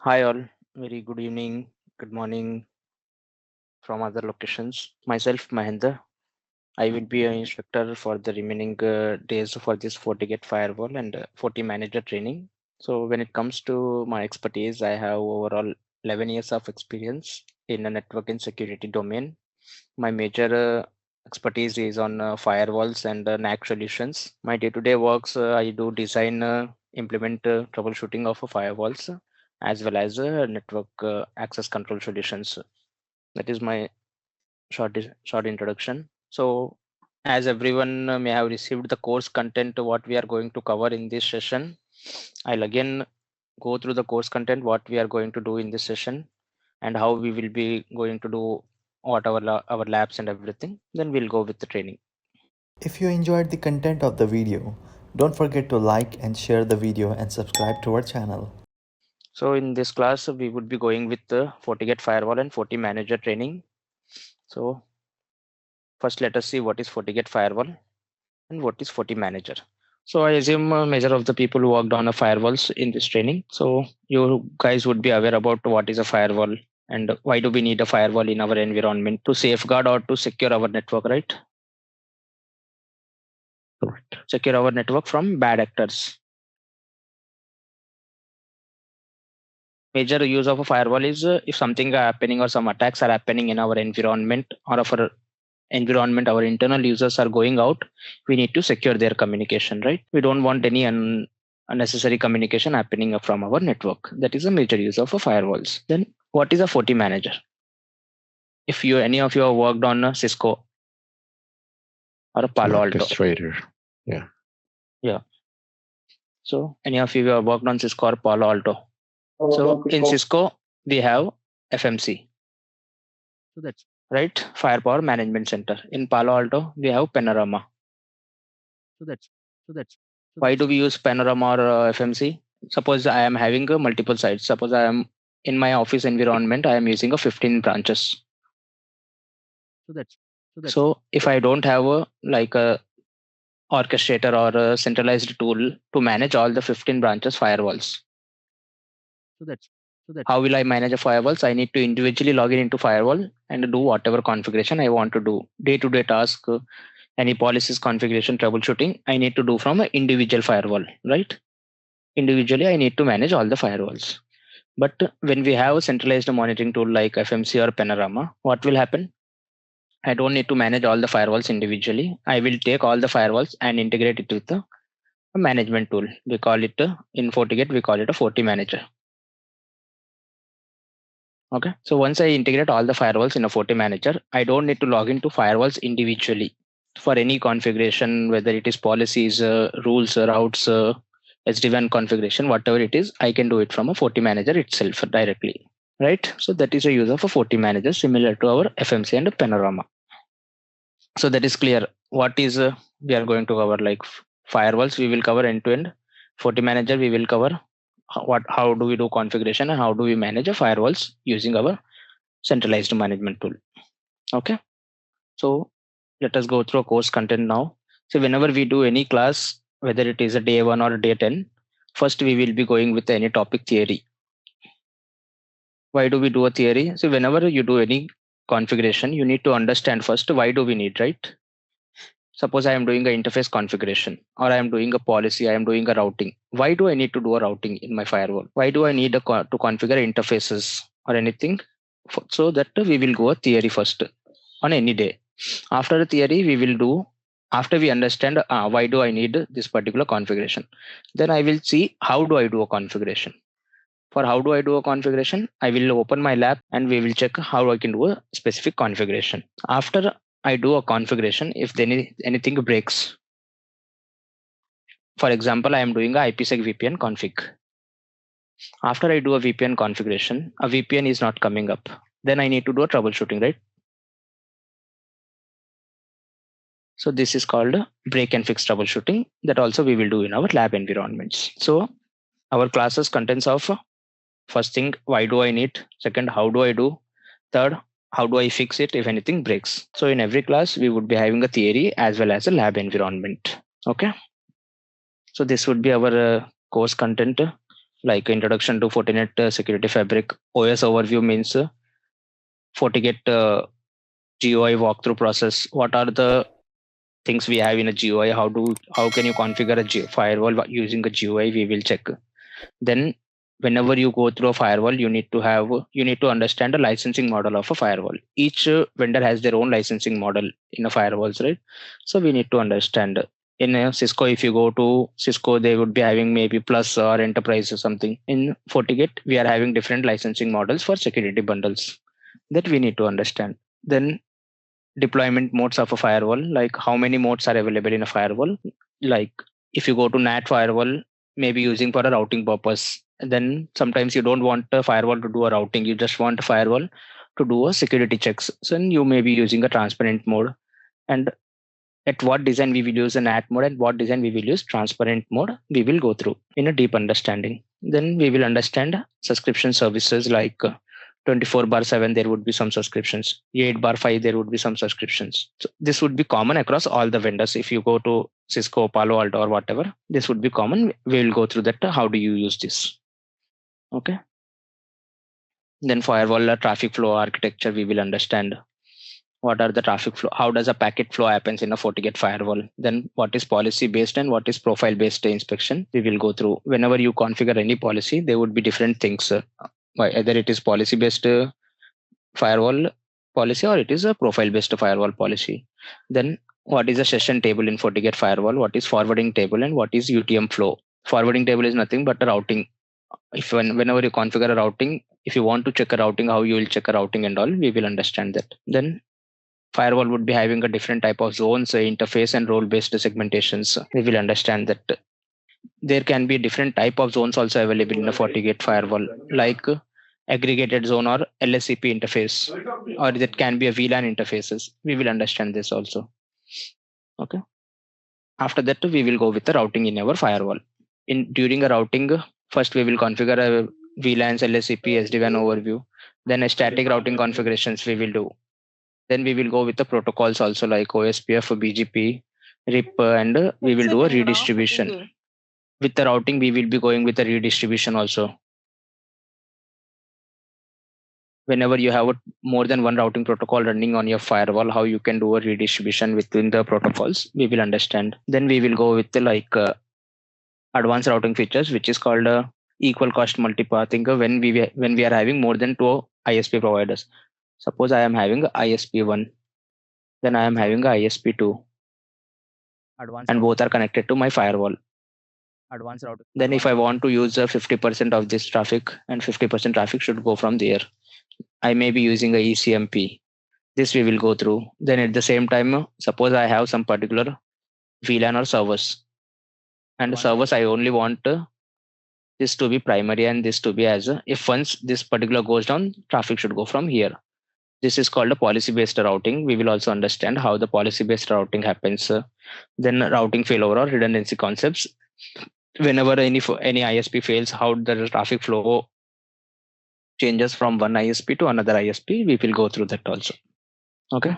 Hi all, very good evening, good morning from other locations. Myself, Mahendra. I will be an instructor for the remaining days for this FortiGate Firewall and FortiManager training. So when it comes to my expertise, I have overall 11 years of experience in the network and security domain. My major expertise is on firewalls and NAC solutions. My day-to-day works, I do design, implement troubleshooting of firewalls as well as network access control solutions. That is my short introduction. So, as everyone may have received the course content, what we are going to cover in this session, I'll again go through the course content, what we are going to do in this session, and how we will be going to do what our labs and everything. Then we'll go with the training. If you enjoyed the content of the video, don't forget to like and share the video and subscribe to our channel. So in this class, we would be going with the FortiGate Firewall and FortiManager training. So first, let us see what is FortiGate Firewall and what is FortiManager. So I assume major of the people who worked on a firewalls in this training. So you guys would be aware about what is a firewall and why do we need a firewall in our environment to safeguard or to secure our network, right? Secure our network from bad actors. Major use of a firewall is if something are happening or some attacks are happening in our environment or of our environment, our internal users are going out, we need to secure their communication, right? We don't want any unnecessary communication happening from our network. That is a major use of a firewalls. Then what is a FortiManager? If you any of you have worked on a Cisco or a Palo Alto. Orchestrator. Yeah. Yeah. So any of you have worked on Cisco or Palo Alto. So in Cisco, we have FMC. So that's right. Firepower Management Center. In Palo Alto, we have Panorama. So that's why do we use Panorama or FMC? Suppose I am having multiple sites. Suppose I am in my office environment, I am using a 15 branches. So if I don't have a orchestrator or a centralized tool to manage all the 15 branches firewalls. How will I manage a firewalls? I need to individually log in into firewall and do whatever configuration I want to do. Day-to-day task, any policies configuration troubleshooting, I need to do from an individual firewall, right? Individually, I need to manage all the firewalls. But when we have a centralized monitoring tool like FMC or Panorama, what will happen? I don't need to manage all the firewalls individually. I will take all the firewalls and integrate it with a management tool. We call it in FortiGate, we call it a FortiManager. Okay. So once I integrate all the firewalls in a FortiManager, I don't need to log into firewalls individually for any configuration, whether it is policies, rules, routes, SD-WAN configuration, whatever it is, I can do it from a FortiManager itself directly. Right. So that is a use of a FortiManager similar to our FMC and Panorama. So that is clear. What is we are going to cover like firewalls, we will cover end to end. FortiManager, we will cover how do we do configuration and how do we manage a firewalls using our centralized management tool. Okay. So let us go through a course content now. So whenever we do any class, whether it is a day 1 or a day 10, first we will be going with any topic theory. Why do we do a theory? So whenever you do any configuration, you need to understand first why do we need, right? Suppose I am doing an interface configuration or I am doing a policy, I am doing a routing. Why do I need to do a routing in my firewall? Why do I need to configure interfaces or anything? So that we will go a theory first on any day. After the theory, we will do, after we understand why do I need this particular configuration, then I will see how do I do a configuration. For how do I do a configuration, I will open my lab and we will check how I can do a specific configuration. After I do a configuration, if anything breaks, for example, I am doing a IPsec VPN config. After I do a VPN configuration, a VPN is not coming up. Then I need to do a troubleshooting, right? So this is called break and fix troubleshooting. That also we will do in our lab environments. So our classes contains of first thing, why do I need? Second, how do I do? Third, how do I fix it if anything breaks? So in every class, we would be having a theory as well as a lab environment. Okay. So this would be our course content. like introduction to Fortinet security fabric. OS overview means FortiGate GUI walkthrough process. What are the things we have in a GUI? How can you configure a firewall using a GUI? We will check. Then whenever you go through a firewall, you need to understand the licensing model of a firewall. Each vendor has their own licensing model in a firewalls, right? So we need to understand. In Cisco, if you go to Cisco, they would be having maybe plus or enterprise or something. In FortiGate, we are having different licensing models for security bundles that we need to understand. Then deployment modes of a firewall, like how many modes are available in a firewall. Like if you go to NAT firewall, maybe using for a routing purpose, then sometimes you don't want a firewall to do a routing, you just want a firewall to do a security checks, so then you may be using a transparent mode. And at what design we will use a NAT mode and what design we will use transparent mode, we will go through in a deep understanding. Then we will understand subscription services, like 24/7 there would be some subscriptions, 8/5 there would be some subscriptions. So this would be common across all the vendors. If you go to Cisco, Palo Alto, or whatever, this would be common. We will go through that. How do you use this? Okay. Then firewall traffic flow architecture, we will understand what are the traffic flow, how does a packet flow happens in a FortiGate firewall. Then what is policy based and what is profile based inspection, we will go through. Whenever you configure any policy, there would be different things, either it is policy based firewall policy or it is a profile based firewall policy. Then what is a session table in FortiGate firewall, what is forwarding table, and what is UTM flow. Forwarding table is nothing but a routing. If whenever you configure a routing, if you want to check a routing, how you will check a routing and all, we will understand that. Then firewall would be having a different type of zones, interface and role based segmentations. We will understand that there can be different type of zones also available in a FortiGate firewall, like aggregated zone or LSCP interface, or that can be a VLAN interfaces. We will understand this also. Okay. After that, we will go with the routing in our firewall. During a routing, first we will configure a VLANs, LSCP, SD-WAN overview. Then a static routing configurations we will do. Then we will go with the protocols also, like OSPF, BGP, RIP, and we will do a redistribution. With the routing, we will be going with the redistribution also. Whenever you have more than one routing protocol running on your firewall, how you can do a redistribution within the protocols, we will understand. Then we will go with the advanced routing features, which is called equal cost multipathing. When we are having more than two ISP providers. Suppose I am having ISP1, then I am having ISP2, and both are connected to my firewall. Then if I want to use 50% of this traffic and 50% traffic should go from there, I may be using a ECMP. This we will go through. Then at the same time, suppose I have some particular VLAN or servers, and servers I only want this to be primary and this to be as if once this particular goes down, traffic should go from here. This is called a policy-based routing. We will also understand how the policy-based routing happens. Then routing failover or redundancy concepts. Whenever any ISP fails, how the traffic flow changes from one ISP to another ISP, we will go through that also. Okay.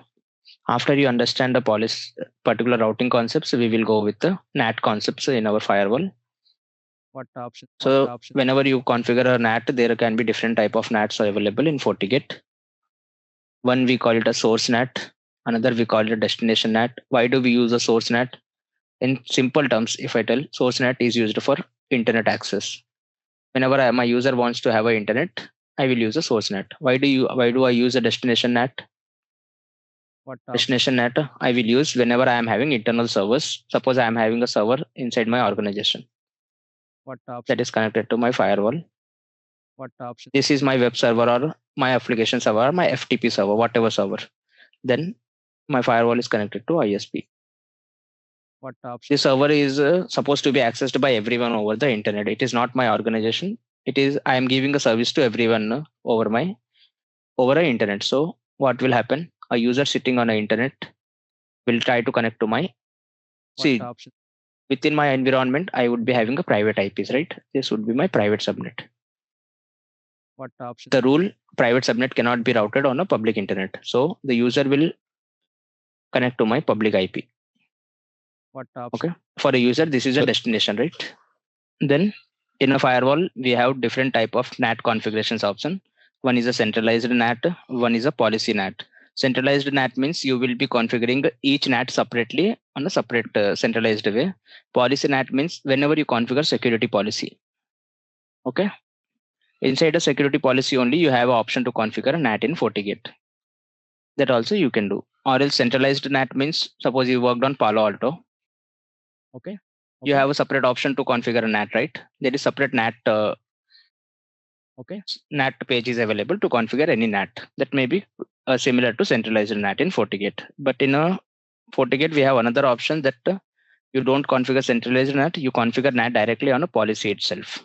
After you understand the particular routing concepts, we will go with the NAT concepts in our firewall. Whenever you configure a NAT, there can be different type of NATs available in FortiGate. One we call it a source NAT, another we call it a destination NAT. Why do we use a source NAT? In simple terms, if I tell, source NAT is used for internet access. Whenever my user wants to have an internet, I will use a source NAT. Why do I use a destination NAT? Destination NAT I will use whenever I am having internal servers. Suppose I am having a server inside my organization that is connected to my firewall. This is my web server or my application server, my FTP server, whatever server. Then my firewall is connected to ISP. This server is supposed to be accessed by everyone over the internet. It is not my organization. I am giving a service to everyone over an internet. So what will happen? A user sitting on the internet will try to connect to within my environment, I would be having a private IPs, right? This would be my private subnet. The rule, private subnet cannot be routed on a public internet. So the user will connect to my public IP. Okay. For a user, this is a destination, right? Then In a firewall, we have different type of NAT configurations option. One is a centralized NAT, one is a policy NAT. Centralized NAT means you will be configuring each NAT separately on a separate centralized way. Policy NAT means whenever you configure security policy. Okay. Inside a security policy only, you have an option to configure a NAT in FortiGate. That also you can do. Or else centralized NAT means suppose you worked on Palo Alto. Okay. You have a separate option to configure a NAT, right? There is separate NAT. Okay. NAT page is available to configure any NAT. That may be similar to centralized NAT in FortiGate. But in a FortiGate, we have another option that you don't configure centralized NAT. You configure NAT directly on a policy itself.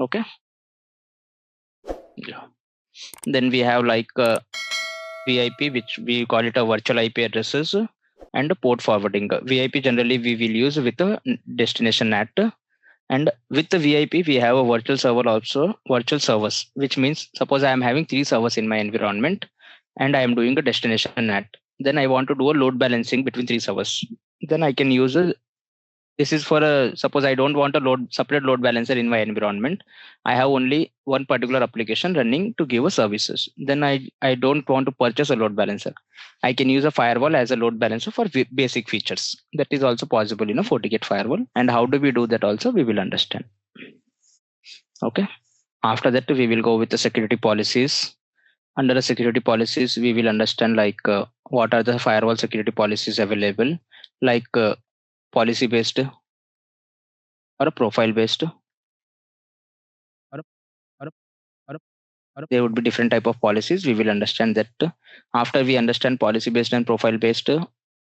Okay. Yeah. Then we have like VIP, which we call it a virtual IP addresses and port forwarding. VIP generally we will use with a destination NAT. And with the VIP, we have a virtual server also, virtual servers, which means suppose I am having 3 servers in my environment and I am doing a destination NAT. Then I want to do a load balancing between 3 servers. Then I can use this is for a suppose I don't want a separate load balancer in my environment. I have only one particular application running to give a services. Then I don't want to purchase a load balancer. I can use a firewall as a load balancer for basic features. That is also possible in a FortiGate firewall. And how do we do that also we will understand. Okay. After that we will go with the security policies. Under the security policies we will understand like what are the firewall security policies available, like policy based or a profile based, there would be different type of policies. We will understand that. After we understand policy based and profile based,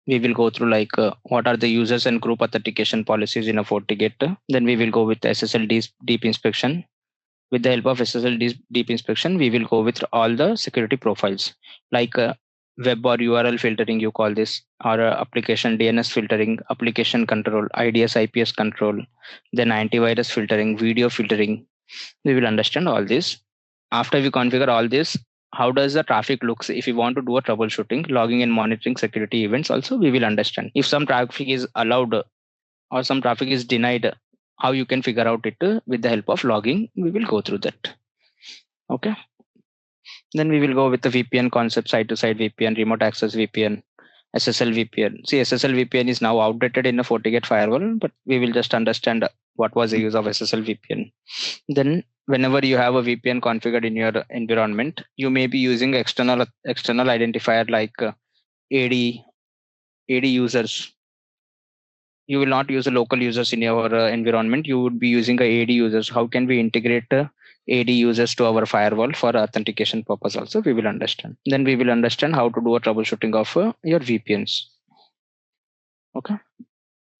we will go through like what are the users and group authentication policies in a FortiGate. Then we will go with SSL deep inspection. With the help of SSL deep inspection, we will go with all the security profiles like web or URL filtering, you call this, or application DNS filtering, application control, IDS IPS control, then antivirus filtering, video filtering. We will understand all this. After we configure all this, how does the traffic looks if we want to do a troubleshooting, logging and monitoring security events also we will understand. If some traffic is allowed or some traffic is denied, how you can figure out it with the help of logging, we will go through that. Okay. Then we will go with the VPN concept, side to side VPN, remote access VPN, SSL VPN. See, SSL VPN is now outdated in a FortiGate firewall, but we will just understand what was the use of SSL VPN. Then whenever you have a VPN configured in your environment, you may be using external identifier like AD users. You will not use a local users in your environment. You would be using a AD users. How can we integrate AD users to our firewall for authentication purpose also we will understand. Then we will understand how to do a troubleshooting of your VPNs. Okay.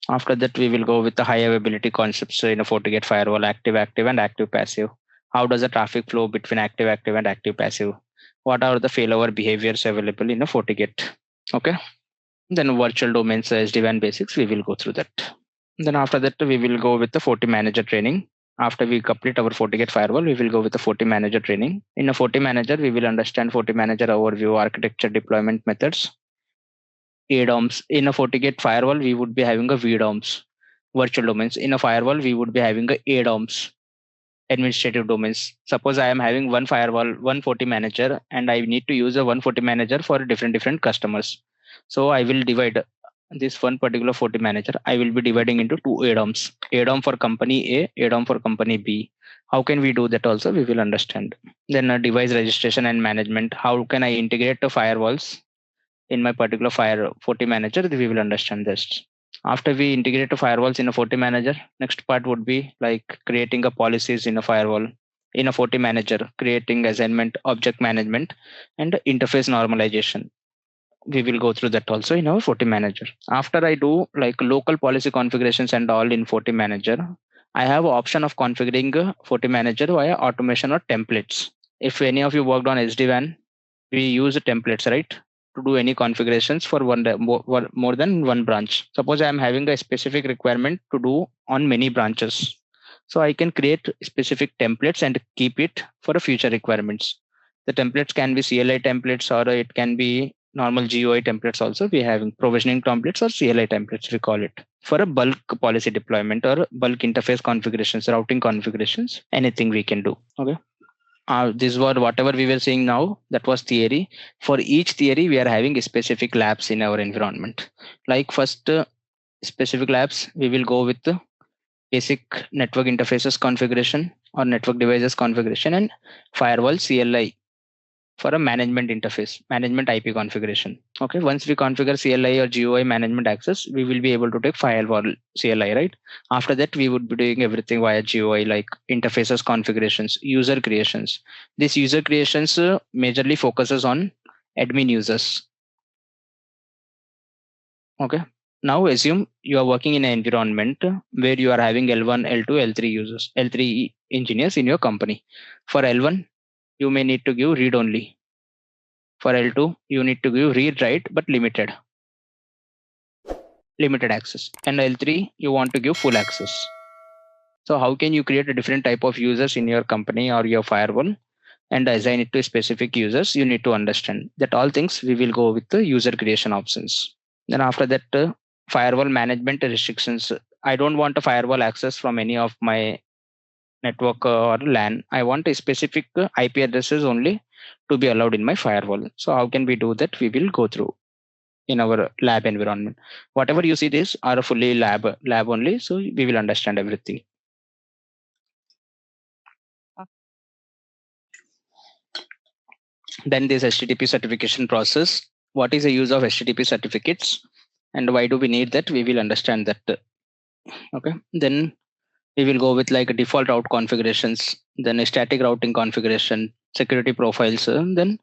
After that, we will go with the high availability concepts in a FortiGate firewall, active, and active passive. How does the traffic flow between active, and active passive? What are the failover behaviors available in a FortiGate? Okay. Then virtual domains, SD-WAN basics, we will go through that. Then after that, we will go with the FortiManager training. After we complete our FortiGate firewall, we will go with the FortiManager training. In a FortiManager, we will understand FortiManager overview, architecture, deployment methods, ADOMs. In a FortiGate firewall, we would be having a VDOMs, virtual domains. In a firewall, we would be having a ADOMs, administrative domains. Suppose I am having one firewall, one FortiManager, and I need to use a one FortiManager for different customers. So I will divide this one particular FortiManager. I will be dividing into two ADOMs. ADOM for company A, ADOM for company B. How can we do that also? We will understand. Then device registration and management. How can I integrate the firewalls in my particular FortiManager? We will understand this. After we integrate the firewalls in a FortiManager, next part would be like creating a policies in a firewall. In a FortiManager, creating assignment, object management, and interface normalization. We will go through that also in our FortiManager. After I do like local policy configurations and all in FortiManager, I have an option of configuring FortiManager via automation or templates. If any of you worked on SD-WAN, we use templates, right? To do any configurations for more than one branch. Suppose I am having a specific requirement to do on many branches. So I can create specific templates and keep it for future requirements. The templates can be CLI templates or it can be normal GUI templates also. We having provisioning templates or CLI templates, we call it. for a bulk policy deployment or bulk interface configurations, routing configurations, anything we can do. Okay. This was whatever we were saying now, that was theory. For each theory, we are having specific labs in our environment. Like first specific labs, we will go with the basic network interfaces configuration or network devices configuration and firewall CLI for a management interface, management IP configuration. Okay, once we configure CLI or GUI management access, we will be able to take firewall CLI, right? After that, we would be doing everything via GUI, like interfaces configurations, user creations. This user creations majorly focuses on admin users. Okay. Now assume you are working in an environment where you are having L1, L2, L3 users, L3 engineers in your company. For L1, you may need to give read only. For L2, you need to give read write but limited access. And L3, you want to give full access. So how can you create a different type of users in your company or your firewall and assign it to specific users? You need to understand that all things we will go with the user creation options. Then after that, firewall management restrictions. I don't want a firewall access from any of my network or LAN. I want a specific IP addresses only to be allowed in my firewall. So how can we do that? We will go through in our lab environment. Whatever you see this are fully lab only. So we will understand everything. Then this HTTP certification process. What is the use of HTTP certificates and why do we need that? We will understand that. Okay. Then we will go with like default route configurations, then a static routing configuration, security profiles, and then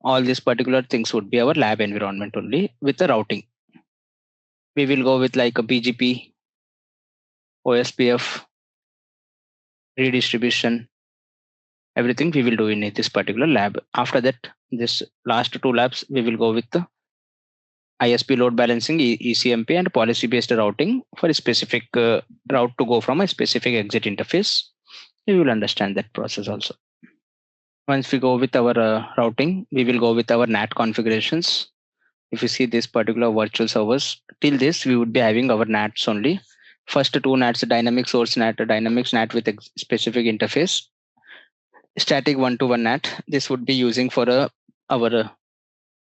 all these particular things would be our lab environment only with the routing. We will go with like a BGP, OSPF, redistribution, everything we will do in this particular lab. After that, this last two labs, we will go with the ISP load balancing, ECMP, and policy based routing for a specific route to go from a specific exit interface. We will understand that process also. Once we go with our routing, we will go with our NAT configurations. If you see this particular virtual servers, till this we would be having our NATs only. First two NATs, dynamic source NAT, dynamics NAT with a specific interface, static one-to-one NAT. This would be using for our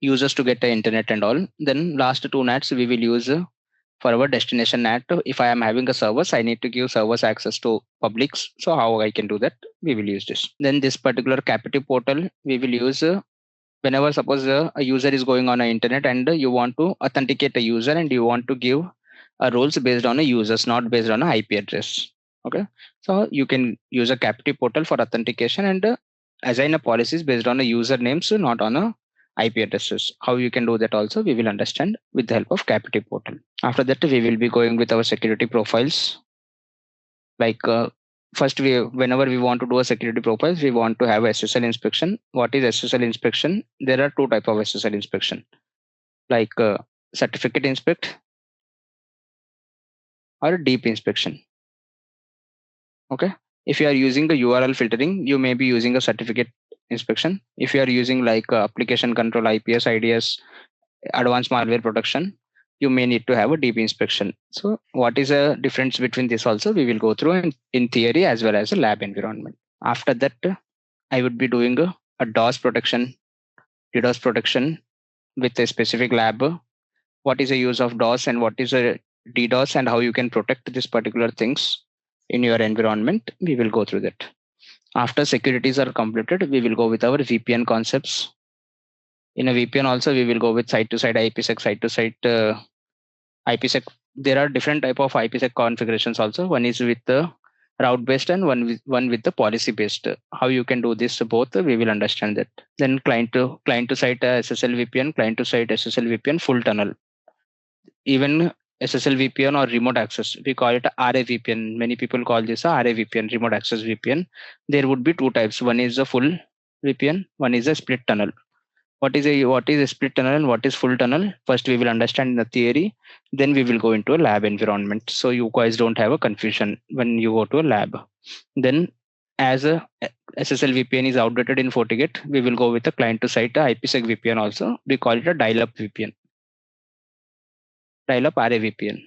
users to get the internet and all. Then last two NATs we will use for our destination NAT. If I am having a service, I need to give servers access to publics. So how I can do that? We will use this. Then this particular captive portal we will use whenever suppose a user is going on a internet and you want to authenticate a user and you want to give rules based on a users, not based on a IP address. Okay. So you can use a captive portal for authentication and assign a policies based on a usernames, not on a IP addresses. How you can do that also we will understand with the help of captive portal. After that we will be going with our security profiles. Like first whenever we want to do a security profiles, we want to have SSL inspection. What is SSL inspection? There are two type of SSL inspection, like certificate inspect or deep inspection. Okay. If you are using the URL filtering, you may be using a certificate inspection. If you are using like application control, IPS, IDS, advanced malware protection, you may need to have a deep inspection. So what is the difference between this also? We will go through in theory as well as a lab environment. After that, I would be doing a DOS protection, DDoS protection with a specific lab. What is the use of DOS and what is a DDoS and how you can protect this particular things in your environment? We will go through that. After securities are completed, we will go with our VPN concepts. In a VPN also, we will go with site-to-site IPsec, site-to-site IPsec. There are different type of IPsec configurations also. One is with the route-based and one with the policy-based. How you can do this both, we will understand that. Then client-to-site SSL VPN, client-to-site SSL VPN, full tunnel. Even SSL VPN or remote access, we call it RA VPN. Many people call this a RA VPN, remote access VPN. There would be two types. One is a full VPN, one is a split tunnel. What is a split tunnel and what is full tunnel? First we will understand the theory, then we will go into a lab environment. So you guys don't have a confusion when you go to a lab. Then as a SSL VPN is outdated in FortiGate, we will go with a client-to-site IPsec VPN also. We call it a dial-up VPN. Dial-up RA VPN.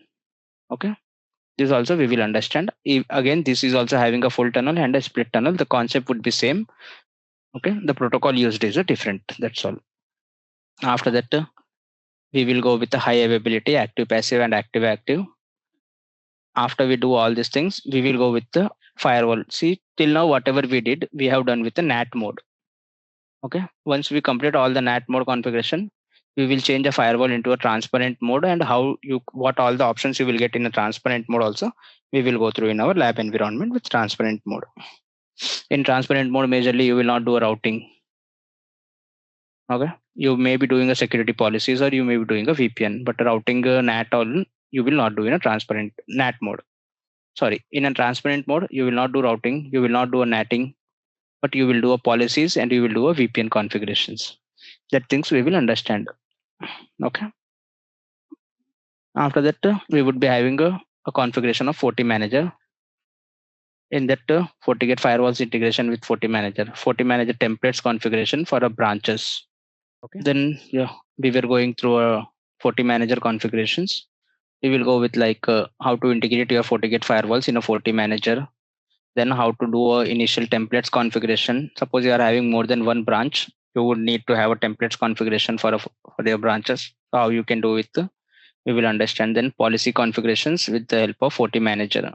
Okay, this also we will understand. If, again, this is also having a full tunnel and a split tunnel. The concept would be same. Okay, the protocol used is a different. That's all. After that, we will go with the high availability, active, passive, and active, active. After we do all these things, we will go with the firewall. See, till now, whatever we did, we have done with the NAT mode. Okay. Once we complete all the NAT mode configuration, we will change the firewall into a transparent mode, and what all the options you will get in a transparent mode also, we will go through in our lab environment with transparent mode. In transparent mode, majorly you will not do a routing. Okay. You may be doing a security policies or you may be doing a VPN, but routing NAT all you will not do in a transparent NAT mode. Sorry, in a transparent mode, you will not do routing, you will not do a NATing, but you will do a policies and you will do a VPN configurations. That things we will understand. Okay. After that, we would be having a configuration of FortiManager. In that, FortiGate Firewalls integration with FortiManager, FortiManager templates configuration for a branches. Okay. Then yeah, we were going through a FortiManager configurations. We will go with like how to integrate your FortiGate firewalls in a FortiManager. Then how to do a initial templates configuration. Suppose you are having more than one branch, you would need to have a templates configuration for your branches. How you can do it, we will understand. Then policy configurations with the help of FortiManager.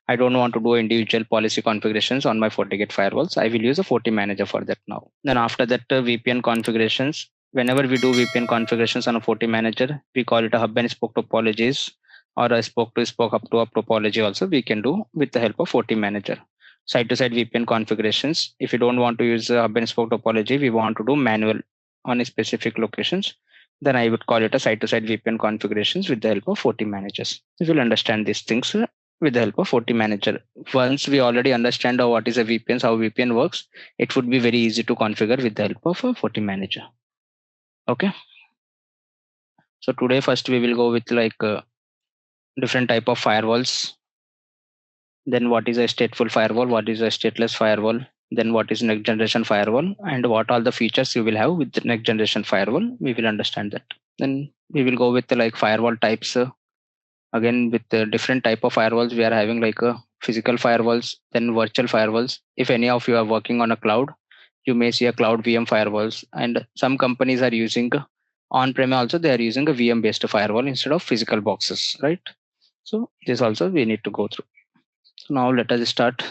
I don't want to do individual policy configurations on my FortiGate firewalls. I will use a FortiManager for that now. Then after that, VPN configurations. Whenever we do VPN configurations on a FortiManager, we call it a hub and spoke topologies or a spoke to spoke up to up topology also we can do with the help of FortiManager. Side to side VPN configurations. If you don't want to use hub and spoke topology, we want to do manual on specific locations, then I would call it a side to side VPN configurations with the help of FortiManagers. You will understand these things with the help of FortiManager. Once we already understand what is a VPN, how VPN works, it would be very easy to configure with the help of a FortiManager. Okay. So today first we will go with like different type of firewalls. Then what is a stateful firewall? What is a stateless firewall? Then what is next generation firewall? And what are the features you will have with the next generation firewall? We will understand that. Then we will go with the like firewall types. Again, with the different type of firewalls, we are having like physical firewalls, then virtual firewalls. If any of you are working on a cloud, you may see a cloud VM firewalls, and some companies are using on-prem also. They are using a VM based firewall instead of physical boxes, right? So this also we need to go through. So now let us start.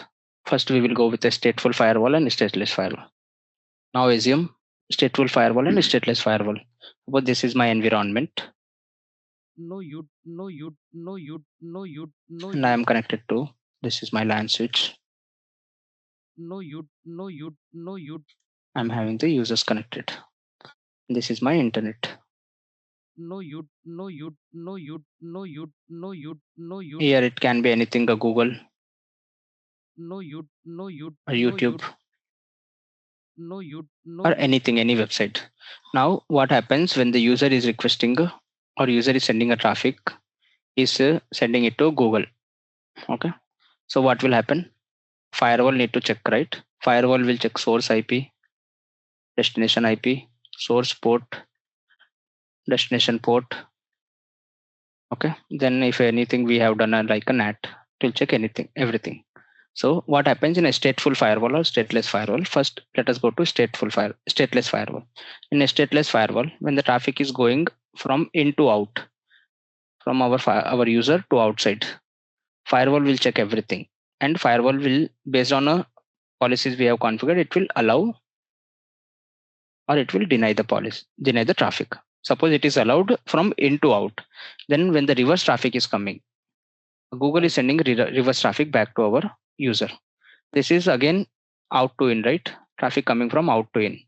First, we will go with a stateful firewall and stateless firewall. Now assume stateful firewall and stateless firewall. But this is my environment. And I am connected to, this is my LAN switch. I'm having the users connected. This is my internet. Here it can be anything, a Google, a YouTube, or anything, any website. Now what happens when the user is requesting or user is sending a traffic, is sending it to Google. Okay. So what will happen? Firewall need to check, right? Firewall will check source IP, destination IP, source port, destination port. Okay. Then if anything we have done like a NAT, it will check anything, everything. So what happens in a stateful firewall or stateless firewall? First, let us go to stateless firewall. In a stateless firewall, when the traffic is going from in to out, from our user to outside, firewall will check everything, and firewall will, based on a policies we have configured, it will allow or it will deny the policy, deny the traffic. Suppose it is allowed from in to out, then when the reverse traffic is coming, Google is sending reverse traffic back to our user. This is again out to in, right? Traffic coming from out to in.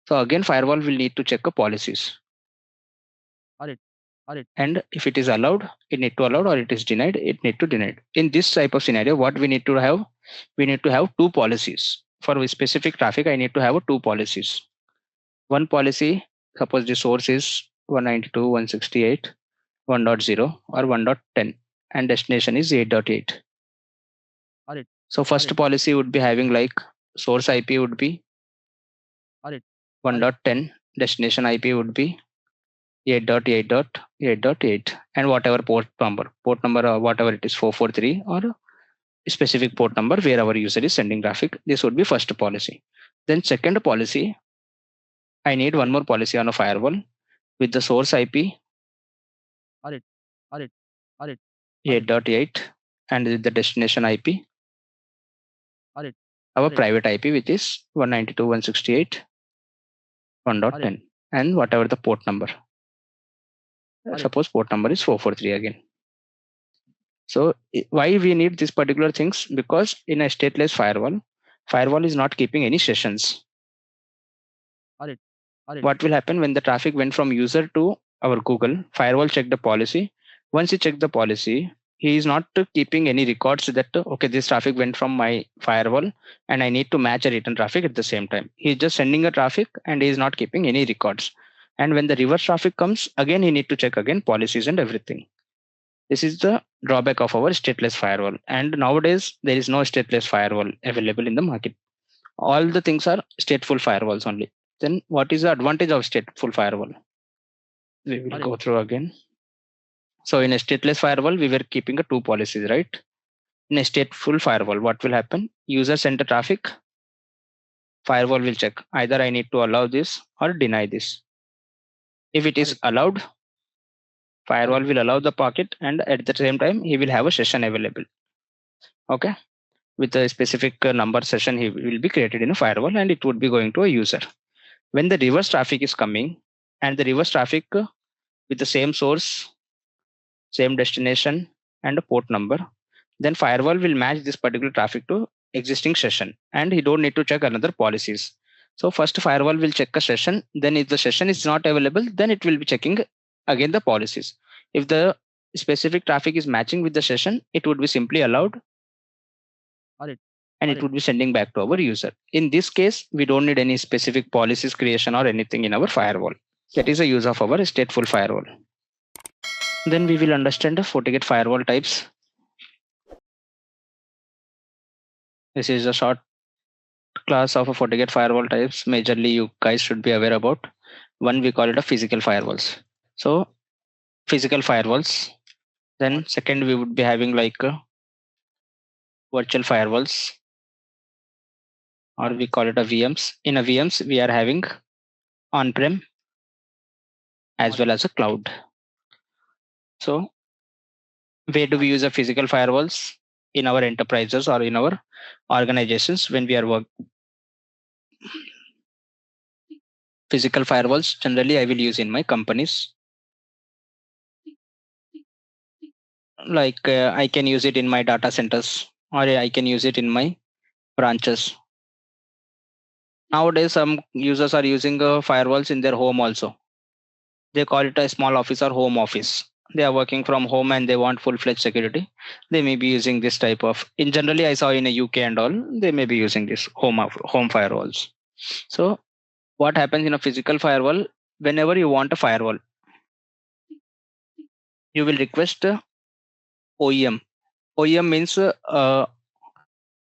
So again, firewall will need to check the policies. And if it is allowed, it need to allow, or it is denied, it need to deny. In this type of scenario, what we need to have? We need to have two policies. For a specific traffic, I need to have two policies. One policy, suppose the source is 192.168.1.0 or 1.10 and destination is 8.8. So first policy would be having like source IP would be 1.10, destination IP would be 8.8.8.8 and whatever port number or whatever it is, 443 or a specific port number where our user is sending traffic. This would be first policy. Then second policy, I need one more policy on a firewall with the source IP 8.8 and with the destination IP our private IP which is 192.168.1.10 and whatever the port number. Suppose port number is 443 again. So why we need these particular things? Because in a stateless firewall is not keeping any sessions. What will happen when the traffic went from user to our Google? Firewall check the policy. Once he check the policy, he is not keeping any records that okay, this traffic went from my firewall and I need to match a return traffic at the same time. He's just sending a traffic and he is not keeping any records. And when the reverse traffic comes, again he need to check again policies and everything. This is the drawback of our stateless firewall. And nowadays there is no stateless firewall available in the market. All the things are stateful firewalls only. Then what is the advantage of stateful firewall? We will go through again. So in a stateless firewall, we were keeping two policies, right? In a stateful firewall, what will happen? User send the traffic, firewall will check. Either I need to allow this or deny this. If it is allowed, firewall will allow the packet and at the same time, he will have a session available. Okay. With a specific number session, he will be created in a firewall and it would be going to a user. When the reverse traffic is coming and the reverse traffic with the same source, same destination and a port number, then firewall will match this particular traffic to existing session and he don't need to check another policies. So first firewall will check a session, then if the session is not available, then it will be checking again the policies. If the specific traffic is matching with the session, it would be simply allowed and it would be sending back to our user. In this case, we don't need any specific policies creation or anything in our firewall. That is a use of our stateful firewall. Then we will understand the FortiGate firewall types. This is a short class of a FortiGate firewall types. Majorly, you guys should be aware about. One, we call it a physical firewalls. So physical firewalls. Then second, we would be having like virtual firewalls, or we call it a VMs. In a VMs, we are having on-prem as well as a cloud. So where do we use a physical firewalls? In our enterprises or in our organizations when we are work. Physical firewalls generally I will use in my companies. Like I can use it in my data centers or I can use it in my branches. Nowadays some users are using firewalls in their home also. They call it a small office or home office. They are working from home and they want full-fledged security. They may be using this type of, in generally I saw in a UK and all, they may be using this home firewalls. So what happens in a physical firewall, whenever you want a firewall, you will request OEM. OEM means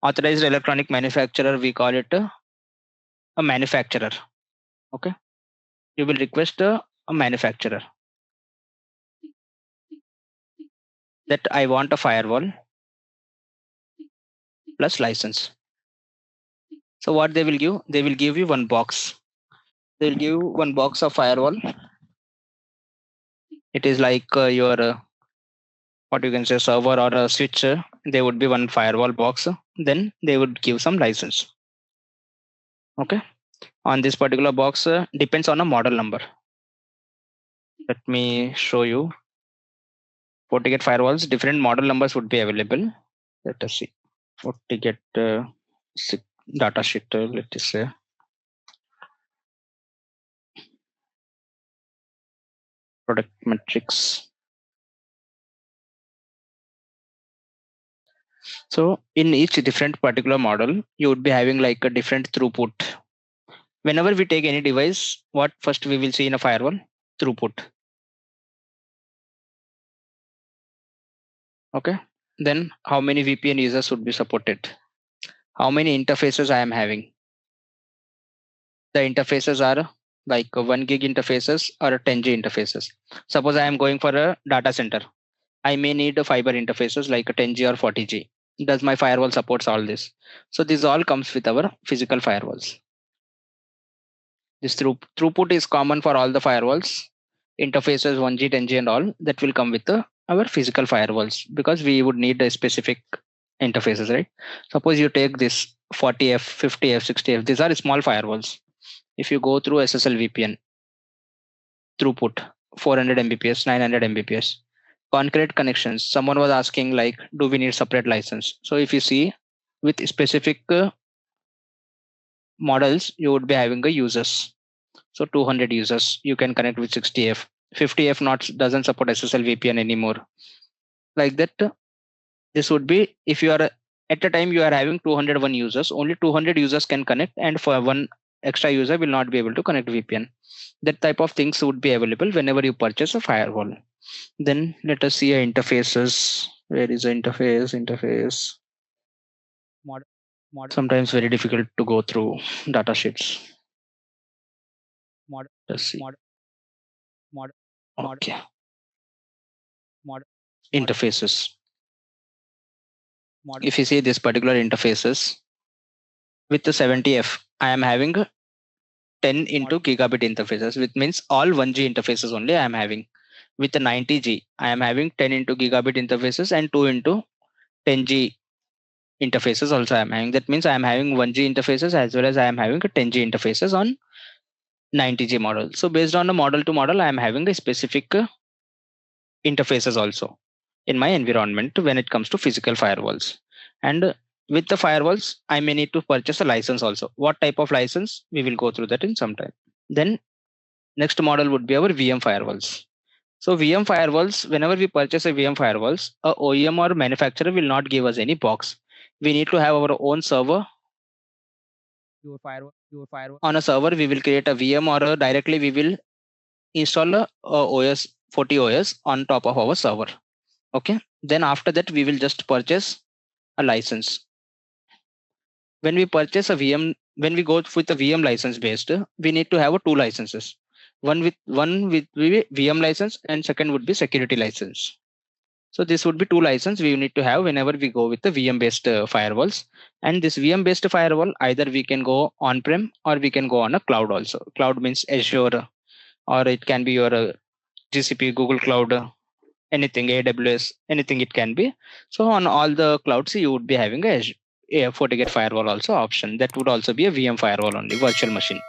authorized electronic manufacturer. We call it a manufacturer. Okay. You will request a manufacturer that I want a firewall plus license. So what they will give? They will give you one box. They will give you one box of firewall. It is like your what you can say server or a switch. There would be one firewall box. Then they would give some license. Okay. On this particular box depends on a model number. Let me show you. FortiGate firewalls, different model numbers would be available. Let us see. FortiGate data sheet. Let us say. Product metrics. So in each different particular model, you would be having like a different throughput. Whenever we take any device, what first we will see in a firewall? Throughput. Okay. Then how many VPN users would be supported? How many interfaces I am having? The interfaces are like 1 gig interfaces or 10G interfaces. Suppose I am going for a data center. I may need a fiber interfaces like a 10G or 40G. Does my firewall supports all this? So this all comes with our physical firewalls. This throughput is common for all the firewalls, interfaces 1G, 10G and all that will come with our physical firewalls because we would need a specific interfaces, right? Suppose you take this 40F, 50F, 60F. These are small firewalls. If you go through SSL VPN, throughput 400 Mbps, 900 Mbps. Concrete connections. Someone was asking like, do we need separate license? So if you see with specific models, you would be having a users. So 200 users, you can connect with 60F. 50F not doesn't support SSL VPN anymore. Like that, this would be if you are at a time you are having 201 users, only 200 users can connect, and for one extra user will not be able to connect VPN. That type of things would be available whenever you purchase a firewall. Then let us see interfaces. Where is the interface? Sometimes very difficult to go through data sheets. Let's see. Okay. Interfaces. If you see this particular interfaces with the 70F, I am having 10 into gigabit interfaces, which means all 1G interfaces only I am having. With the 90G, I am having 10 into gigabit interfaces and 2 into 10G interfaces also I am having. That means I am having 1G interfaces as well as I am having a 10G interfaces on 90G model. So based on the model to model, I am having a specific interfaces also in my environment when it comes to physical firewalls. And with the firewalls, I may need to purchase a license also. What type of license? We will go through that in some time. Then next model would be our VM firewalls. So VM firewalls, whenever we purchase a VM firewalls, a OEM or manufacturer will not give us any box. We need to have our own server. On a server, we will create a VM or directly we will install a OS, FortiOS on top of our server. Okay. Then after that, we will just purchase a license. When we purchase a VM, when we go with a VM license based, we need to have two licenses. One with VM license and second would be security license. So this would be two licenses we need to have whenever we go with the VM based firewalls. And this VM based firewall, either we can go on-prem or we can go on a cloud also. Cloud means Azure, or it can be your GCP, Google Cloud, anything, AWS, anything it can be. So on all the clouds, you would be having a FortiGate Firewall also option. That would also be a VM firewall only, virtual machine.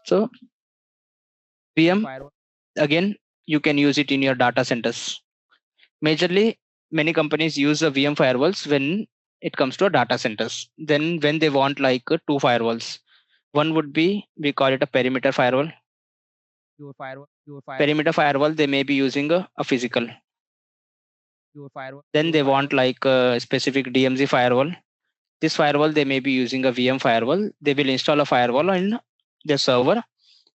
So VM, again, you can use it in your data centers. Majorly, many companies use the VM firewalls when it comes to data centers. Then when they want like two firewalls, one would be, we call it a perimeter firewall. Perimeter firewall, they may be using a physical. Then they want like a specific DMZ firewall. This firewall, they may be using a VM firewall. They will install a firewall on their server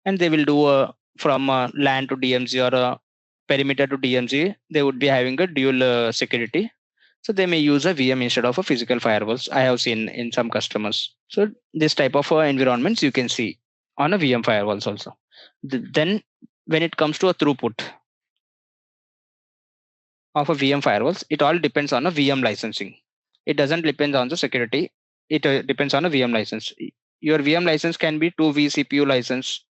and they will do from LAN to DMZ or perimeter to DMZ. They would be having a dual security. So they may use a VM instead of a physical firewalls. I have seen in some customers. So this type of environments you can see on a VM firewalls also. Then when it comes to a throughput of a VM firewalls, it all depends on a VM licensing. It doesn't depend on the security. It depends on a VM license. Your VM license can be 2 vCPU license,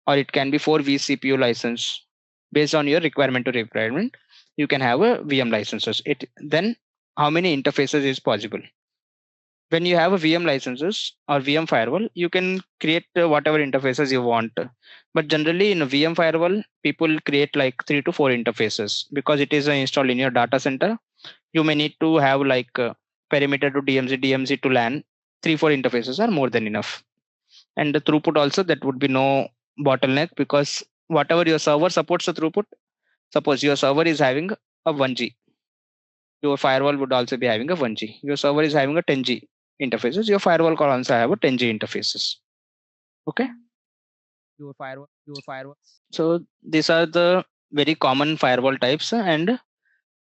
or it can be 4 vCPU license. Based on your requirement to requirement, you can have a VM licenses. Then how many interfaces is possible? When you have a VM licenses or VM firewall, you can create whatever interfaces you want. But generally in a VM firewall, people create like 3 to 4 interfaces because it is installed in your data center. You may need to have like perimeter to DMZ, DMZ to LAN. 3, 4 interfaces are more than enough. And the throughput also, that would be no bottleneck because whatever your server supports the throughput, suppose your server is having a 1G, your firewall would also be having a 1G. Your server is having a 10G interfaces, your firewall can also have a 10G interfaces. Okay. So these are the very common firewall types, and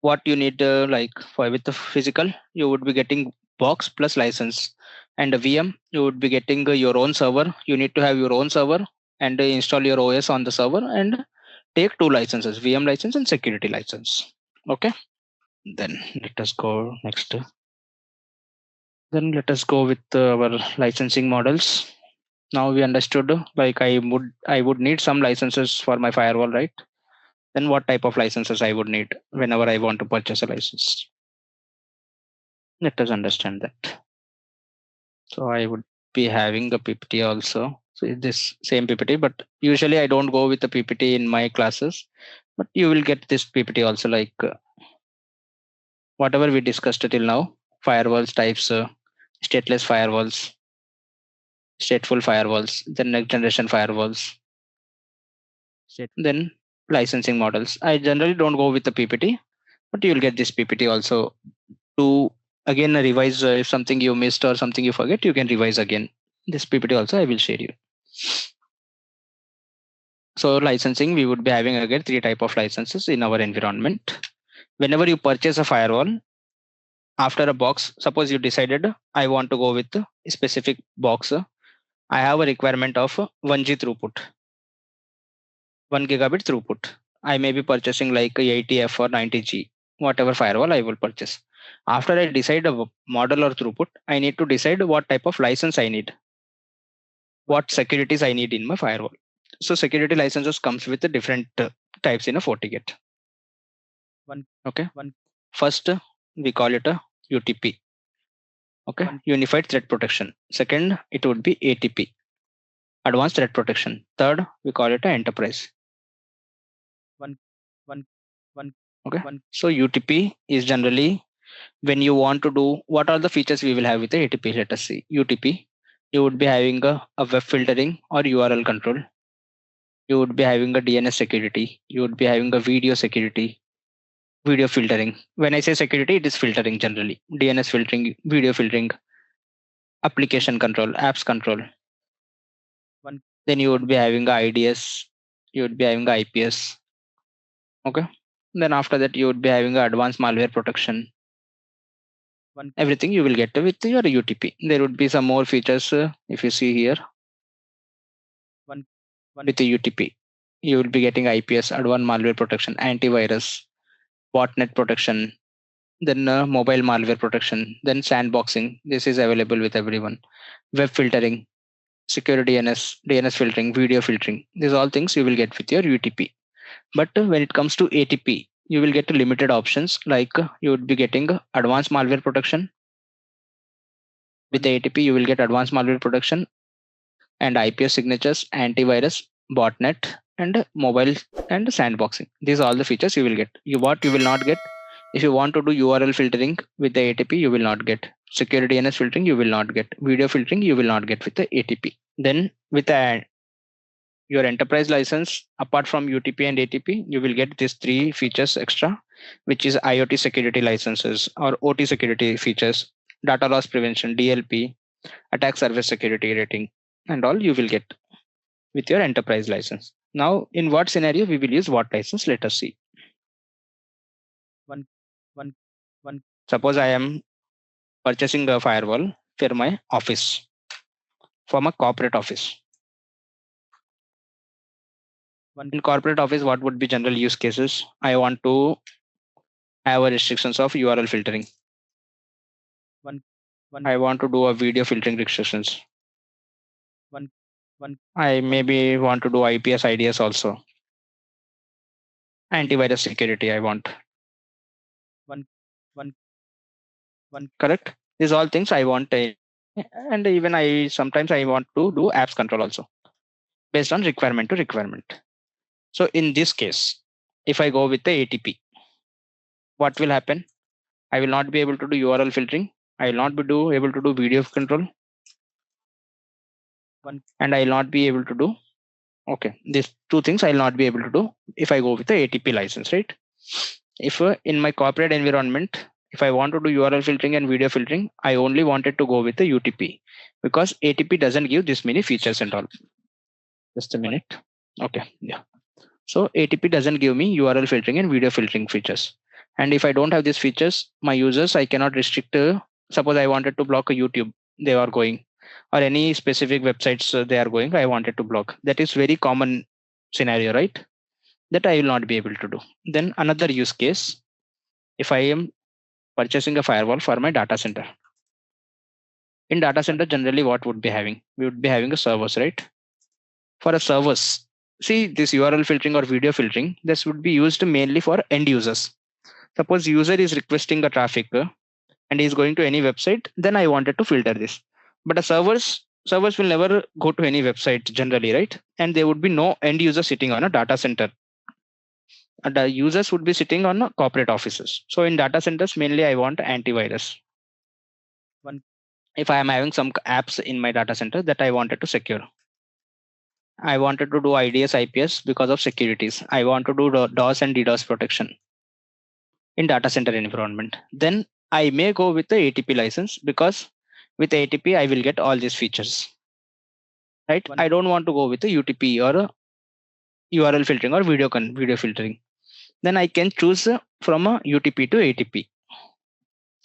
what you need like for with the physical, you would be getting box plus license, and a VM, you would be getting your own server. You need to have your own server and install your OS on the server and take 2 licenses, VM license and security license. Okay. Then let us go next. Then let us go with our licensing models. Now we understood like I would need some licenses for my firewall, right? Then what type of licenses I would need whenever I want to purchase a license? Let us understand that. So I would be having a PPT also. So it's this same PPT, but usually I don't go with the PPT in my classes. But you will get this PPT also, like whatever we discussed till now: firewalls types, stateless firewalls, stateful firewalls, then next generation firewalls, then licensing models. I generally don't go with the PPT, but you will get this PPT also to again revise. If something you missed or something you forget, you can revise again. This PPT also I will share you. So licensing, we would be having again 3 type of licenses in our environment. Whenever you purchase a firewall, after a box, suppose you decided I want to go with a specific box. I have a requirement of 1G throughput, 1 gigabit throughput. I may be purchasing like a 80F or 90G, whatever firewall I will purchase. After I decide a model or throughput, I need to decide what type of license I need, what securities I need in my firewall. So security licenses comes with the different types in a FortiGate. Okay. First, we call it a UTP. Okay. Unified Threat Protection. Second, it would be ATP, Advanced Threat Protection. Third, we call it a Enterprise. Okay. So UTP is generally when you want to do, what are the features we will have with the ATP? Let us see. UTP, you would be having a web filtering or URL control. You would be having a DNS security. You would be having a video security, video filtering. When I say security, it is filtering generally. DNS filtering, video filtering, application control, apps control. Then you would be having a IDS, you would be having a IPS. Okay. Then after that, you would be having a advanced malware protection. Everything you will get with your UTP. There would be some more features if you see here. With the UTP, you will be getting IPS, advanced malware protection, antivirus, botnet protection, then mobile malware protection, then sandboxing. This is available with everyone. Web filtering, secure DNS filtering, video filtering. These all things you will get with your UTP. But when it comes to ATP, you will get limited options, like you would be getting advanced malware protection. With the ATP, you will get advanced malware protection and IPS signatures, antivirus, botnet, and mobile and sandboxing. These are all the features you will get. What you will not get, if you want to do URL filtering with the ATP, you will not get. Security DNS filtering, you will not get. Video filtering, you will not get with the ATP. Then with your enterprise license, apart from UTP and ATP, you will get these 3 features extra, which is IoT security licenses or OT security features, data loss prevention, DLP, attack surface security rating, and all you will get with your enterprise license. Now, in what scenario we will use what license? Let us see. Suppose I am purchasing a firewall for my office, for my corporate office. In corporate office, what would be general use cases? I want to have a restrictions of URL filtering. I want to do a video filtering restrictions. I maybe want to do IPS IDS also. Antivirus security I want. Correct. These all things I want, and even I sometimes I want to do apps control also, based on requirement to requirement. So in this case, if I go with the ATP, what will happen? I will not be able to do URL filtering. I will not be able to do video control, and I will not be able to do. Okay, these 2 things I will not be able to do if I go with the ATP license, right? If in my corporate environment, if I want to do URL filtering and video filtering, I only wanted to go with the UTP because ATP doesn't give this many features and all. Just a minute. Okay, yeah. So ATP doesn't give me URL filtering and video filtering features. And if I don't have these features, my users, I cannot restrict. Suppose I wanted to block a YouTube, they are going. or any specific websites they are going, I wanted to block. That is very common scenario, right? That I will not be able to do. Then another use case, if I am purchasing a firewall for my data center. In data center, generally what would be having? We would be having a servers, right? For a servers, see this URL filtering or video filtering, this would be used mainly for end users. Suppose user is requesting a traffic and is going to any website, then I wanted to filter this. But a servers will never go to any website generally, right? And there would be no end user sitting on a data center. And the users would be sitting on corporate offices. So in data centers, mainly I want antivirus. If I am having some apps in my data center that I wanted to secure, I wanted to do IDS IPS because of securities. I want to do DOS and DDoS protection in data center environment. Then I may go with the ATP license because with ATP I will get all these features. Right? I don't want to go with the UTP or URL filtering or video filtering. Then I can choose from a UTP to ATP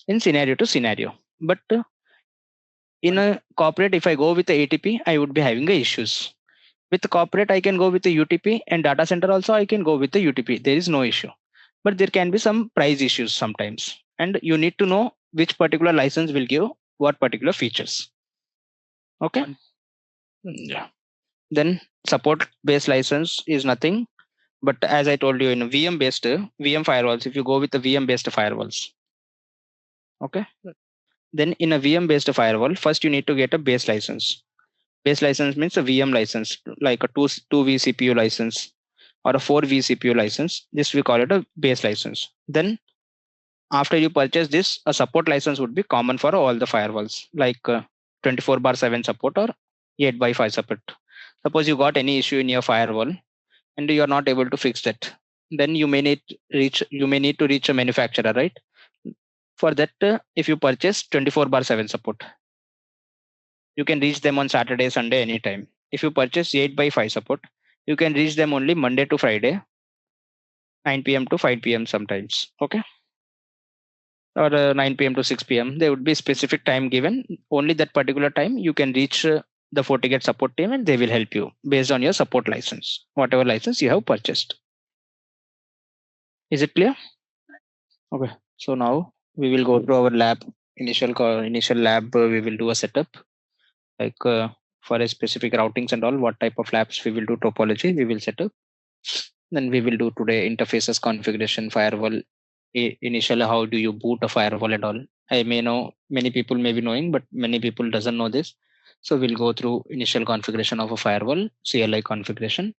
in scenario to scenario. But in a corporate, if I go with the ATP, I would be having issues. With the corporate, I can go with the UTP, and data center also I can go with the UTP. There is no issue. But there can be some price issues sometimes. And you need to know which particular license will give what particular features. Okay. Yeah. Then support based license is nothing. But as I told you, in VM based VM firewalls, if you go with the VM based firewalls, okay. Then in a VM based firewall, first you need to get a base license. Base license means a VM license, like a 2 vCPU license or a 4 vCPU license. This we call it a base license. Then after you purchase this, a support license would be common for all the firewalls, like 24/7 support or 8/5 support. Suppose you got any issue in your firewall and you are not able to fix that, then you may need to reach a manufacturer, right? For that, if you purchase 24/7 support, you can reach them on Saturday, Sunday, anytime. If you purchase 8/5 support, you can reach them only Monday to Friday, 9 p.m. to 5 p.m. sometimes. Okay. Or 9 p.m. to 6 p.m. There would be specific time given. Only that particular time you can reach the FortiGate support team and they will help you based on your support license, whatever license you have purchased. Is it clear? Okay. So now we will go through our lab. Initial lab, we will do a setup like for a specific routings and all. What type of labs we will do topology we will set up. Then we will do today interfaces configuration, firewall. Initially, how do you boot a firewall and all? I may know many people may be knowing, but many people doesn't know this. So we'll go through initial configuration of a firewall, CLI configuration,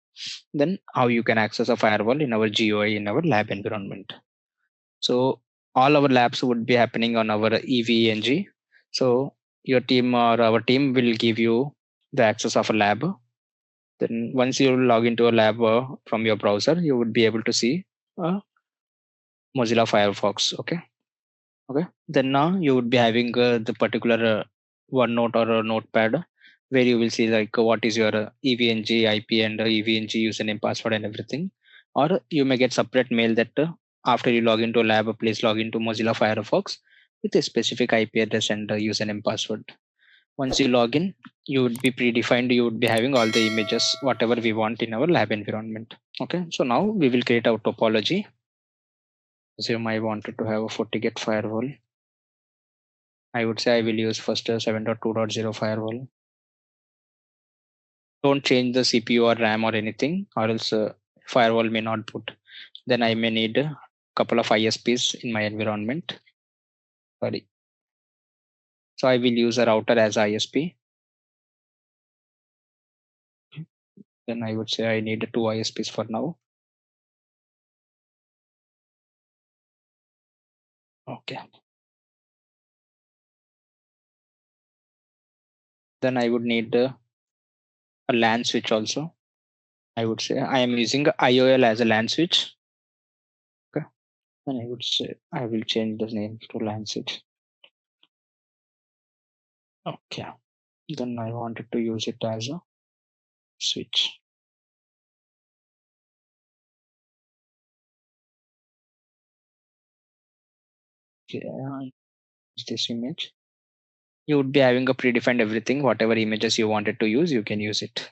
then how you can access a firewall in our GUI in our lab environment. So all our labs would be happening on our EVNG. So your team or our team will give you the access of a lab. Then once you log into a lab from your browser, you would be able to see Mozilla Firefox. Okay. Then now you would be having the particular OneNote or a notepad where you will see like what is your EVNG IP and EVNG username, password, and everything. Or you may get separate mail that after you log into a lab, please log into Mozilla Firefox with a specific IP address and username, password. Once you log in, you would be predefined. You would be having all the images, whatever we want in our lab environment. Okay. So now we will create our topology. Assume I wanted to have a FortiGate firewall. I would say I will use first a 7.2.0 firewall. Don't change the CPU or RAM or anything, or else firewall may not boot. Then I may need a couple of ISPs in my environment. Sorry. So I will use a router as ISP. Then I would say I need two ISPs for now. Okay. Then I would need a LAN switch also. I would say I am using IOL as a LAN switch. Okay. Then I would say I will change the name to LAN switch. Okay. Then I wanted to use it as a switch. Okay. This image. You would be having a predefined everything. Whatever images you wanted to use, you can use it.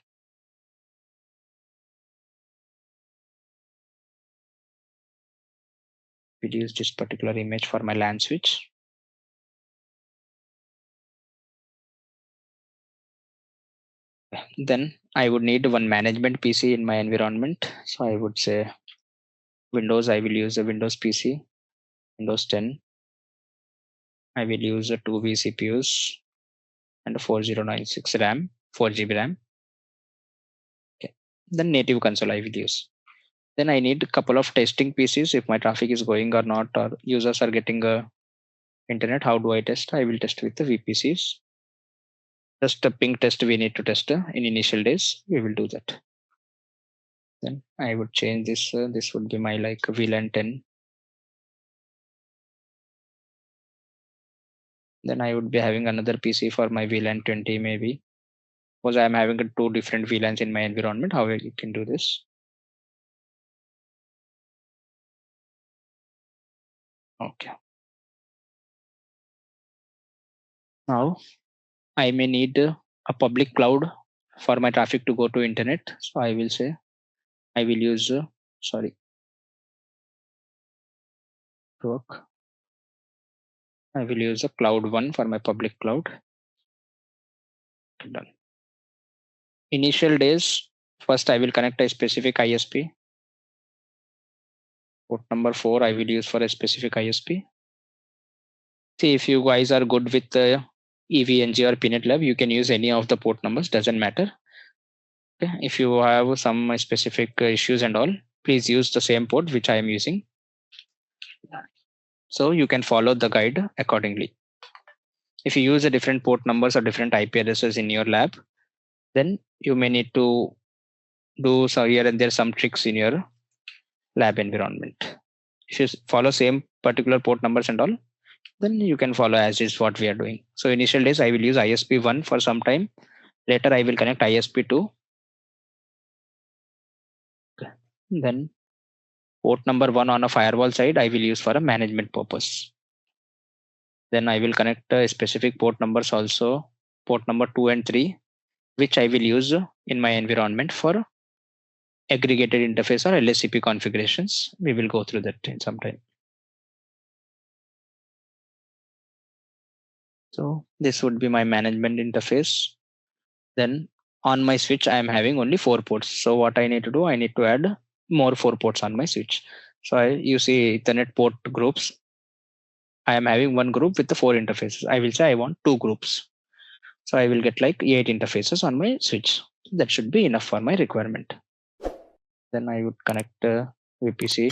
We'll use this particular image for my LAN switch. Then I would need one management PC in my environment. So I would say Windows, I will use a Windows PC, Windows 10. I will use a 2 vCPUs and a 4096 RAM, 4 GB RAM. Okay. Then native console I will use. Then I need a couple of testing PCs if my traffic is going or not, or users are getting a internet. How do I test? I will test with the VPCs. Just a ping test we need to test in initial days. We will do that. Then I would change this. This would be my like VLAN 10. Then I would be having another PC for my VLAN 20 maybe. Because I'm having two different VLANs in my environment. How you can do this? Okay. Now I may need a public cloud for my traffic to go to internet. So I will say I will use sorry work. I will use a cloud one for my public cloud. Done. Initial days. First I will connect a specific ISP. Port number 4 I will use for a specific ISP. See, if you guys are good with EVNG or PNet Lab, you can use any of the port numbers. Doesn't matter. Okay. If you have some specific issues and all, please use the same port which I am using. So you can follow the guide accordingly. If you use a different port numbers or different IP addresses in your lab, then you may need to do so here and there some tricks in your lab environment. If you follow same particular port numbers and all, then you can follow as is what we are doing. So initial days I will use ISP1 for some time. Later I will connect ISP2. Then port number 1 on a firewall side I will use for a management purpose. Then I will connect specific port numbers also, port number 2 and 3, which I will use in my environment for aggregated interface or LSCP configurations. We will go through that in some time. So this would be my management interface. Then on my switch, I am having only 4 ports. So what I need to do, I need to add more 4 ports on my switch. So you see Ethernet port groups. I am having one group with the 4 interfaces. I will say I want 2 groups. So I will get like 8 interfaces on my switch. That should be enough for my requirement. Then I would connect VPC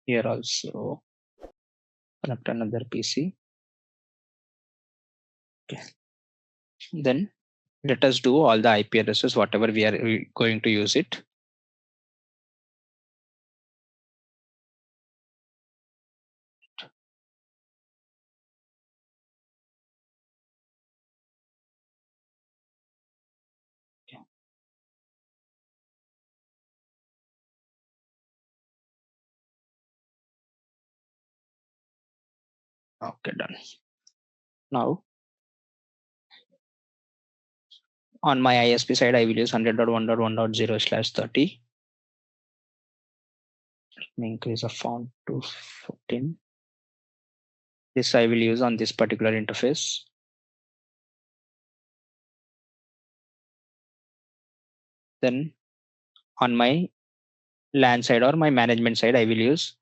here also. Connect another PC. Okay. Then let us do all the IP addresses, whatever we are going to use it. Okay, done. Now on my ISP side, I will use 100.1.1.0/30. Let me increase the font to 14. This I will use on this particular interface. Then on my LAN side or my management side, I will use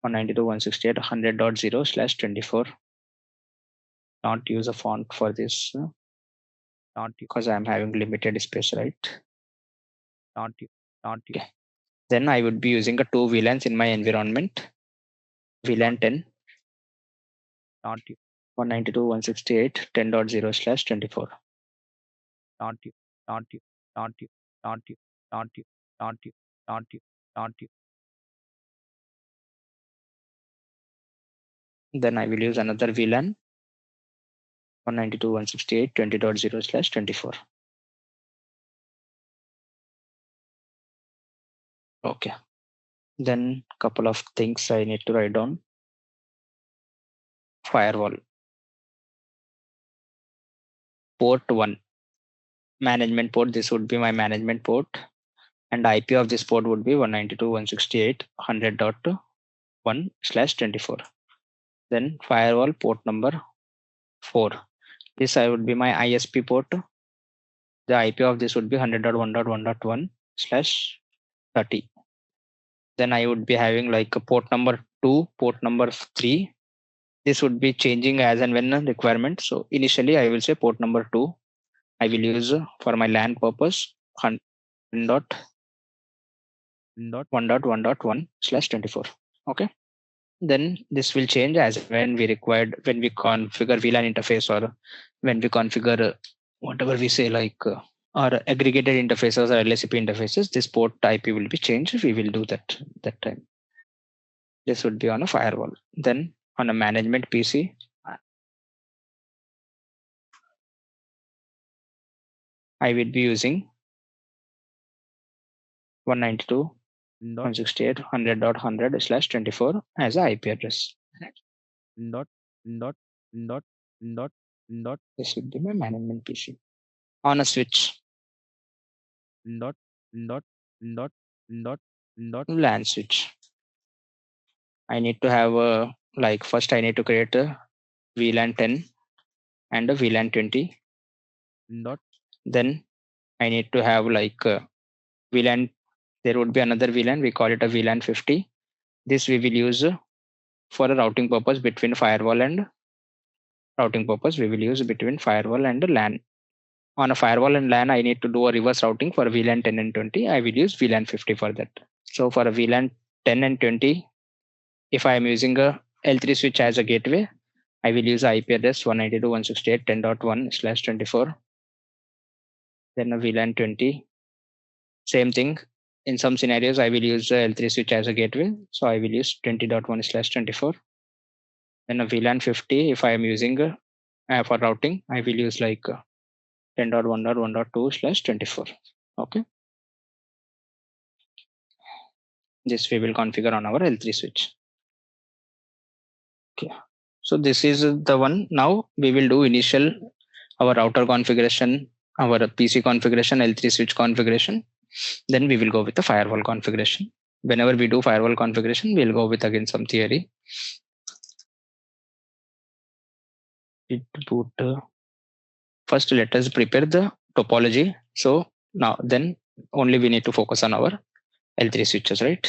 192.168.100.0/24. Not use a font for this, not because I'm having limited space, right? Not okay. Then I would be using a 2 VLANs in my environment. VLAN 10, not 192.168.10.0/24. Not you, not you, not you, not you, not you, not you, not you, not you. Then I will use another VLAN 192.168.20.0/24. Okay. Then couple of things I need to write down. Firewall. port 1 management port. This would be my management port, and IP of this port would be 192.168.100.1/24. Then firewall port number 4. This I would be my ISP port. The IP of this would be 100.1.1.1/30. Then I would be having like a port number 2, port number 3. This would be changing as and when a requirement. So initially I will say port number 2 I will use for my LAN purpose 100.1.1.1/24. Okay. Then this will change as when we required, when we configure VLAN interface, or when we configure whatever we say like or aggregated interfaces or LSCP interfaces. This port IP will be changed. We will do that time. This would be on a firewall. Then on a management PC, I will be using 192.168.100.100/24 as a IP address. This would be my management PC. On a switch, LAN switch, I need to have a, like, first I need to create a VLAN 10 and a VLAN 20. Then I need to have like VLAN. There would be another VLAN. We call it a VLAN 50. This we will use for a routing purpose between firewall and LAN. On a firewall and LAN, I need to do a reverse routing for VLAN 10 and 20. I will use VLAN 50 for that. So for a VLAN 10 and 20, if I am using a L3 switch as a gateway, I will use IP address 192.168.10.1/24. Then a VLAN 20, same thing. In some scenarios, I will use the L3 switch as a gateway, so I will use 20.1/24. Then a VLAN 50, if I am using for routing, I will use like 10.1.1.2/24. Okay. This we will configure on our L3 switch. Okay. So this is the one. Now we will do initial our router configuration, our PC configuration, L3 switch configuration. Then we will go with the firewall configuration. Whenever we do firewall configuration, we'll go with again some theory. First, let us prepare the topology. So now then only we need to focus on our L3 switches, right?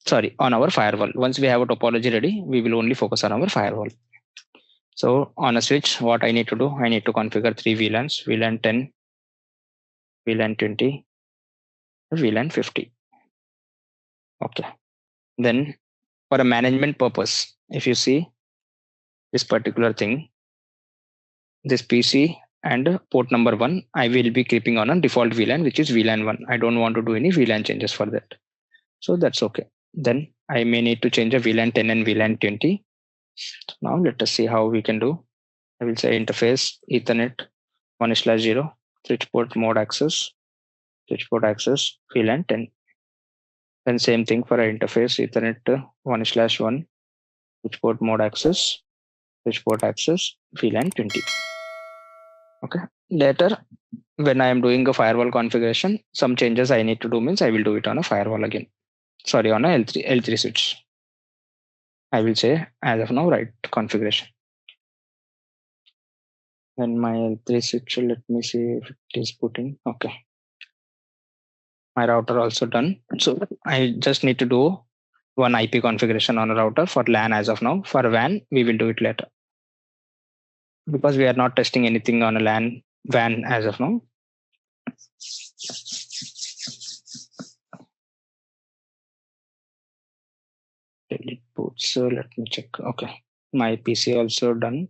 Sorry, on our firewall. Once we have a topology ready, we will only focus on our firewall. So on a switch, what I need to do, I need to configure 3 VLANs, VLAN 10, VLAN 20, VLAN 50. Okay. Then for a management purpose, if you see this particular thing, this PC and port number 1, I will be keeping on a default VLAN, which is VLAN 1. I don't want to do any VLAN changes for that. So that's okay. Then I may need to change a VLAN 10 and VLAN 20. Now let us see how we can do. I will say interface Ethernet 1/0 switch port mode access VLAN 10. Then same thing for interface Ethernet 1/1 switch port mode access VLAN 20. Okay. Later, when I am doing a firewall configuration, some changes I need to do means I will do it on a firewall again. Sorry, on a L3 switch. I will say as of now, right configuration. Then my L3 switch, let me see if it is putting. Okay. My router also done. So I just need to do one IP configuration on a router for LAN as of now. For WAN, we will do it later. Because we are not testing anything on a WAN as of now. Delete ports. So let me check. Okay. My PC also done.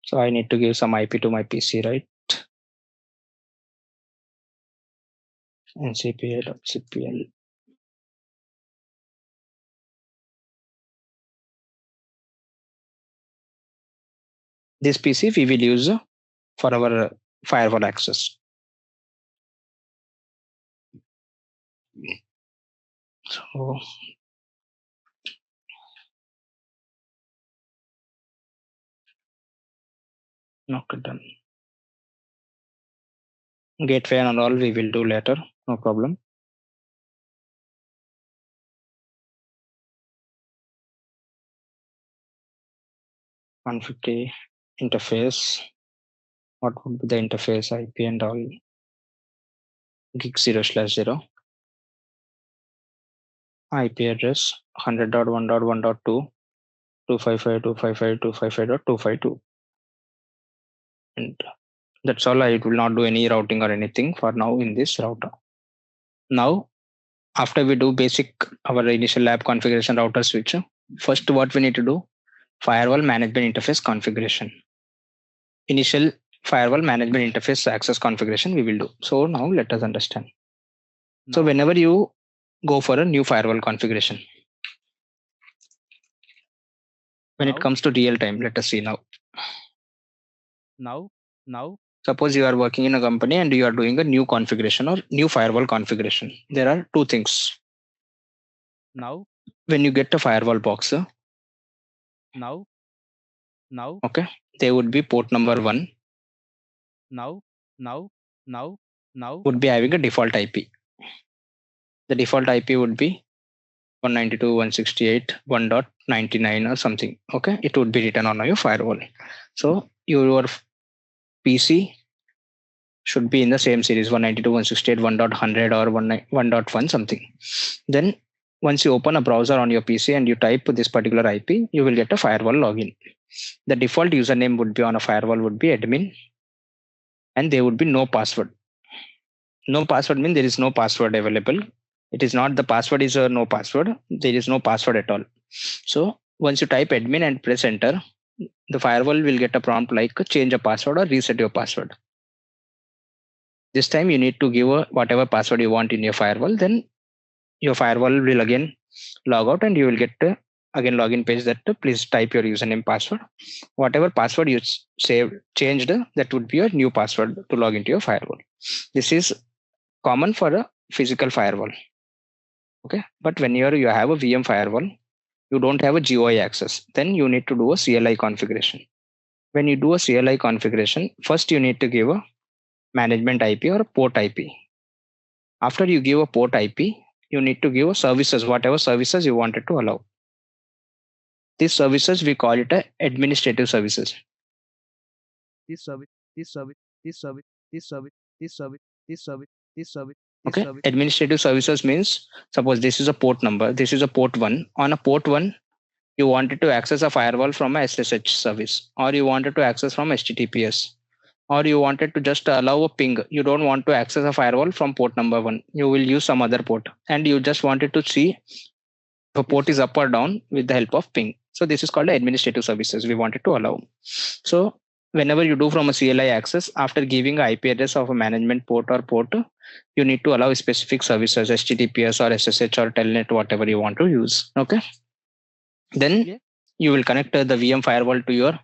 So I need to give some IP to my PC, right? ncpa.cpl. This PC we will use for our firewall access. So Okay, done. Gateway and all we will do later, no problem. Config interface. What would be the interface IP and all? Gig 0/0. IP address 100.1.1.2, 255.255.255.252. And that's all. I will not do any routing or anything for now in this router. Now, after we do basic our initial lab configuration router switch, first what we need to do, firewall management interface configuration. Initial firewall management interface access configuration we will do. So now let us understand. So whenever you go for a new firewall configuration, when it comes to real time, let us see now. Suppose you are working in a company and you are doing a new configuration or new firewall configuration. There are two things. When you get a firewall box, okay, there would be port number 1 would be having a default IP. The default IP would be 192.168.1.99 or something. Okay, it would be written on your firewall. So your PC should be in the same series 192.168.1.100 or 1.1 something. Then once you open a browser on your PC and you type this particular IP, you will get a firewall login. The default username would be on a firewall would be admin, and there would be no password. No password means there is no password available. It is not the password is no password. There is no password at all. So once you type admin and press enter, the firewall will get a prompt like change a password or reset your password. This time you need to give whatever password you want in your firewall. Then your firewall will again log out and you will get again login page that please type your username password. Whatever password you saved changed, that would be your new password to log into your firewall. This is common for a physical firewall. Okay, but when you have a VM firewall, you don't have a GUI access. Then you need to do a CLI configuration. When you do a CLI configuration, first you need to give a management IP or a port IP. After you give a port IP, you need to give services, whatever services you wanted to allow. These services we call it administrative services. Okay, administrative services means suppose this is a port number, this is a port 1. On a port 1, you wanted to access a firewall from a SSH service, or you wanted to access from HTTPS, or you wanted to just allow a ping. You don't want to access a firewall from port number 1. You will use some other port, and you just wanted to see if a port is up or down with the help of ping. So this is called administrative services we wanted to allow. So whenever you do from a CLI access, after giving an IP address of a management port or port, you need to allow specific services, HTTPS or SSH or telnet, whatever you want to use. Okay. Then you will connect the VM firewall to your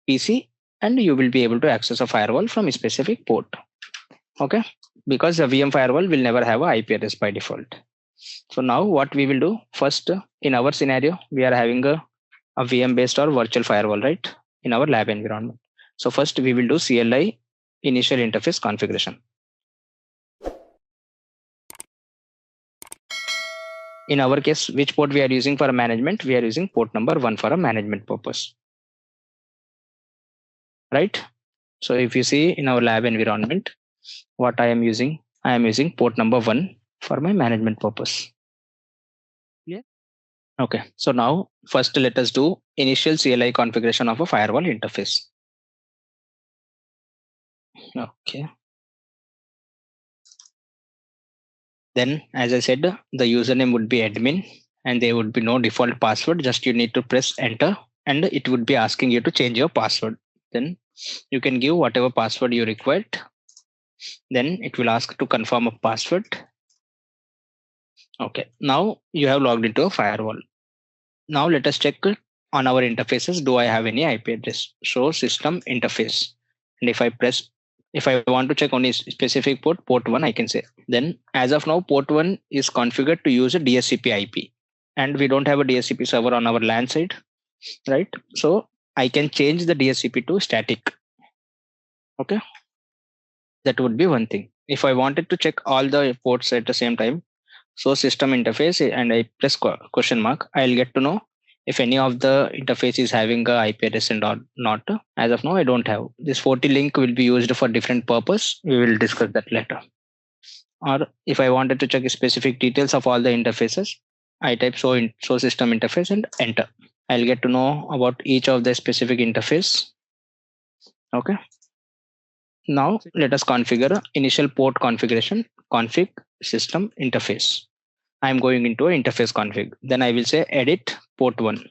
PC and you will be able to access a firewall from a specific port. Okay. Because the VM firewall will never have an IP address by default. So now what we will do first, in our scenario, we are having a VM based or virtual firewall, right? In our lab environment. So first we will do CLI initial interface configuration. In our case, which port we are using for a management? We are using port number 1 for a management purpose. Right? So if you see in our lab environment, what I am using port number 1 for my management purpose. Yeah. Okay. So now first let us do initial CLI configuration of a firewall interface. Okay. Then as I said, the username would be admin and there would be no default password. Just you need to press enter and it would be asking you to change your password. Then you can give whatever password you required. Then it will ask to confirm a password. Okay. Now you have logged into a firewall. Now let us check on our interfaces. Do I have any IP address? Show system interface. And if I want to check on a specific port 1, I can say. Then as of now, port 1 is configured to use a DHCP IP. And we don't have a DHCP server on our LAN side, right? So I can change the DHCP to static. Okay, that would be one thing. If I wanted to check all the ports at the same time, so system interface and I press question mark, I'll get to know if any of the interface is having a IP address and or not. As of now, I don't have. This Forti link will be used for different purpose. We will discuss that later. Or if I wanted to check specific details of all the interfaces, I type show system interface and enter. I'll get to know about each of the specific interface. Okay. Now let us configure initial port configuration, config system interface. I'm going into an interface config. Then I will say edit port 1.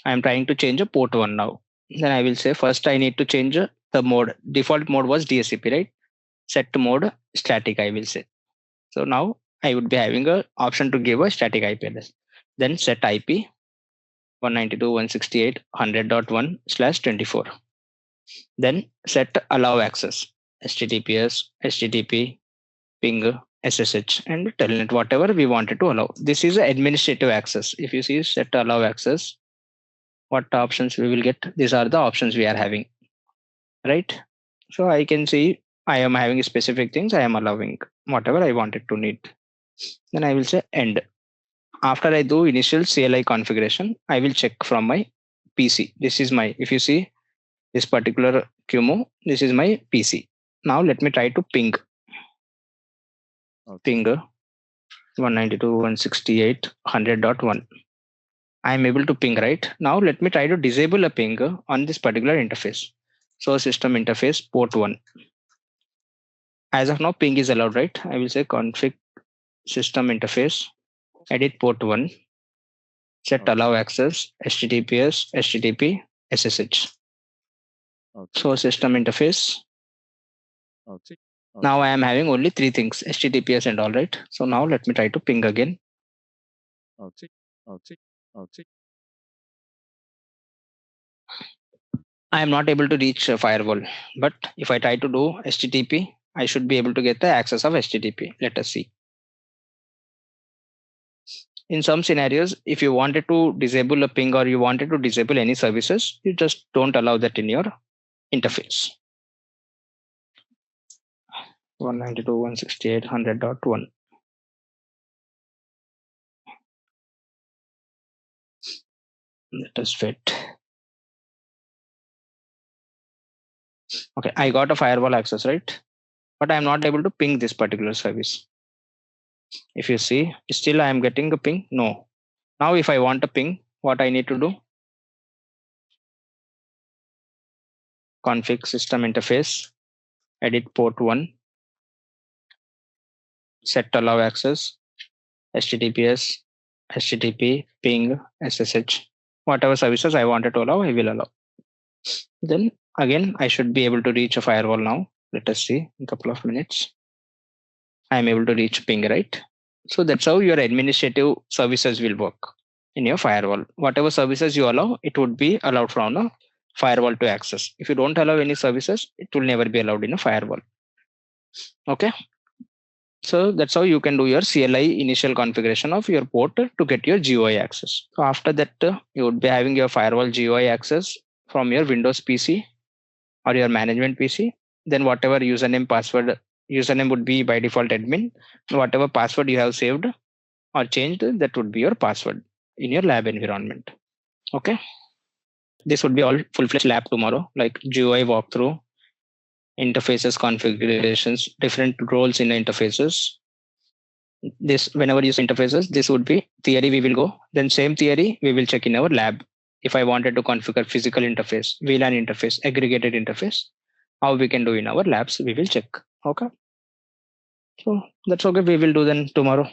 I'm trying to change a port 1 now. Then I will say first I need to change the mode. Default mode was DHCP, right? Set to mode static, I will say. So now I would be having a option to give a static IP address. Then set IP 192.168.100.1/24. Then set allow access HTTPS, HTTP, ping, SSH, and telnet, whatever we wanted to allow. This is administrative access. If you see set allow access, what options we will get? These are the options we are having, right? So I can see I am having specific things. I am allowing whatever I wanted to need. Then I will say end. After I do initial CLI configuration, I will check from my PC. This is my, if you see this particular QMO, this is my PC. Now let me try to ping. Ping 192.168.100.1. I am able to ping, right? Now let me try to disable a ping on this particular interface. So system interface port 1. As of now, ping is allowed, right? I will say config system interface, edit port 1, set allow access, HTTPS, HTTP, SSH. So system interface. Now I am having only 3 things, HTTPS and all, right? So now let me try to ping again. I am not able to reach a firewall, but if I try to do HTTP, I should be able to get the access of HTTP. Let us see. In some scenarios, if you wanted to disable a ping or you wanted to disable any services, you just don't allow that in your interface. 192.168.100.1. Let us wait. Okay, I got a firewall access, right? But I'm not able to ping this particular service. If you see, still I am getting a ping. No. Now, if I want a ping, what I need to do? Config system interface, edit port 1, set allow access, HTTPS, HTTP, ping, SSH, whatever services I wanted to allow, I will allow. Then again, I should be able to reach a firewall now. Let us see in a couple of minutes. I am able to reach ping, right? So that's how your administrative services will work in your firewall. Whatever services you allow, it would be allowed from a firewall to access. If you don't allow any services, it will never be allowed in a firewall. Okay. So that's how you can do your CLI initial configuration of your port to get your GUI access. So after that, you would be having your firewall GUI access from your Windows PC or your management PC. Then whatever username, password, username would be by default admin. Whatever password you have saved or changed, that would be your password in your lab environment. Okay. This would be all full-fledged lab tomorrow, like GUI walkthrough, interfaces configurations, different roles in the interfaces. This, whenever you use interfaces, this would be theory we will go. Then same theory we will check in our lab. If I wanted to configure physical interface, VLAN interface, aggregated interface, how we can do in our labs, we will check. Okay. So that's okay. We will do then tomorrow.